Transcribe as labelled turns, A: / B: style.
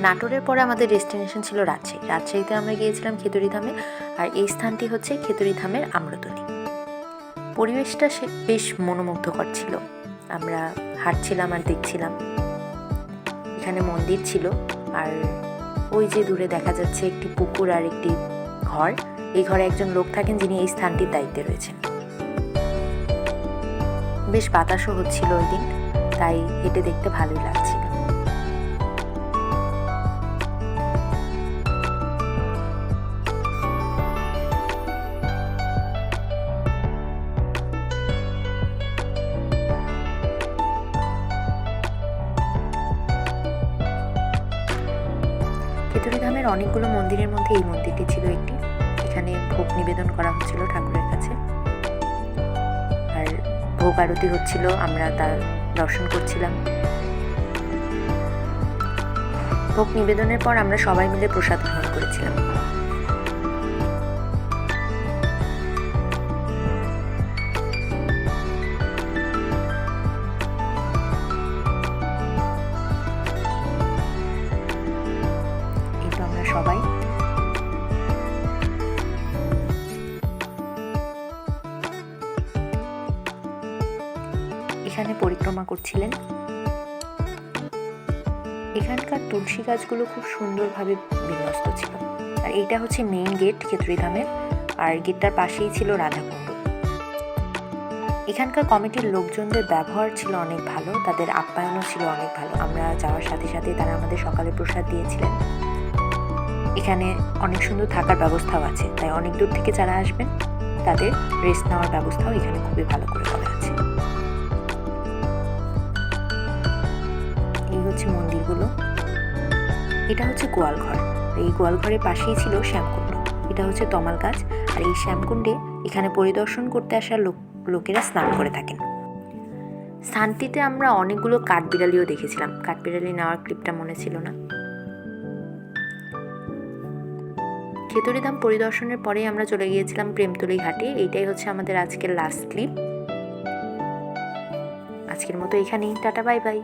A: নাটোরের পরে আমাদের ডেস্টিনেশন ছিল রাজশাহী। রাজশাহীতে আমরা গিয়েছিলাম খেতড়ি ধামে, আর এই স্থানটি হচ্ছে খেতড়ি ধামের আম্রতলী। পরিবেশটা বেশ মনোমুগ্ধকর ছিল। আমরা হাঁটছিলাম আর দেখছিলাম। এখানে মন্দির ছিল, আর ওই যে দূরে দেখা যাচ্ছে একটি পুকুর আর একটি ঘর। এই ঘরে একজন লোক থাকেন যিনি এই স্থানটির দায়িত্বে রয়েছেন। বেশ বাতাসও হচ্ছিল ওই দিন, তাই হেঁটে দেখতে ভালোই লাগছিল। খেতড়ি ধামের অনেকগুলো মন্দিরের মধ্যে এই মন্দিরটি ছিল একটি। এখানে ভোগ নিবেদন করা হচ্ছিল ঠাকুরের কাছে, আর ভোগ আরতি হচ্ছিল, আমরা তার দর্শন করছিলাম। ভোগ নিবেদনের পর আমরা সবাই মিলে প্রসাদ গ্রহণ করেছিলাম। আমরা সবাই এখানে পরিক্রমা করছিলেন। এখানকার তুলসী গাছগুলো খুব সুন্দরভাবে বিন্যস্ত ছিল। আর এইটা হচ্ছে মেইন গেট খেতড়ি ধামের, আর গেটটার পাশেই ছিল রাধাকুণ্ড। এখানকার কমিটির লোকজনদের ব্যবহার ছিল অনেক ভালো, তাদের আপ্যায়নও ছিল অনেক ভালো। আমরা যাওয়ার সাথে সাথে তারা আমাদের সকালে প্রসাদ দিয়েছিলেন। এখানে অনেক সুন্দর থাকার ব্যবস্থাও আছে, তাই অনেক দূর থেকে যারা আসবেন তাদের রেস্ট নেওয়ার ব্যবস্থাও এখানে খুবই ভালো করে করা আছে। এই হচ্ছে মন্দিরগুলো। এটা হচ্ছে গোয়ালঘর। এই গোয়ালঘরের পাশেই ছিল শ্যামকুণ্ড। এটা হচ্ছে তমাল গাছ, আর এই শ্যামকুণ্ডে এখানে পরিদর্শন করতে আসা লোকেরা স্নান করে থাকেন। স্থানটিতে আমরা অনেকগুলো কাঠবিড়ালিও দেখেছিলাম। কাঠবিড়ালি নেওয়ার ক্লিপটা মনে ছিল না। খেতড়ি ধাম পরিদর্শনের পরেই আমরা চলে গিয়েছিলাম প্রেমতলী ঘাটে। এইটাই হচ্ছে আমাদের আজকের লাস্ট ক্লিপ। আজকের মতো এখানেই, টাটা, বাই বাই।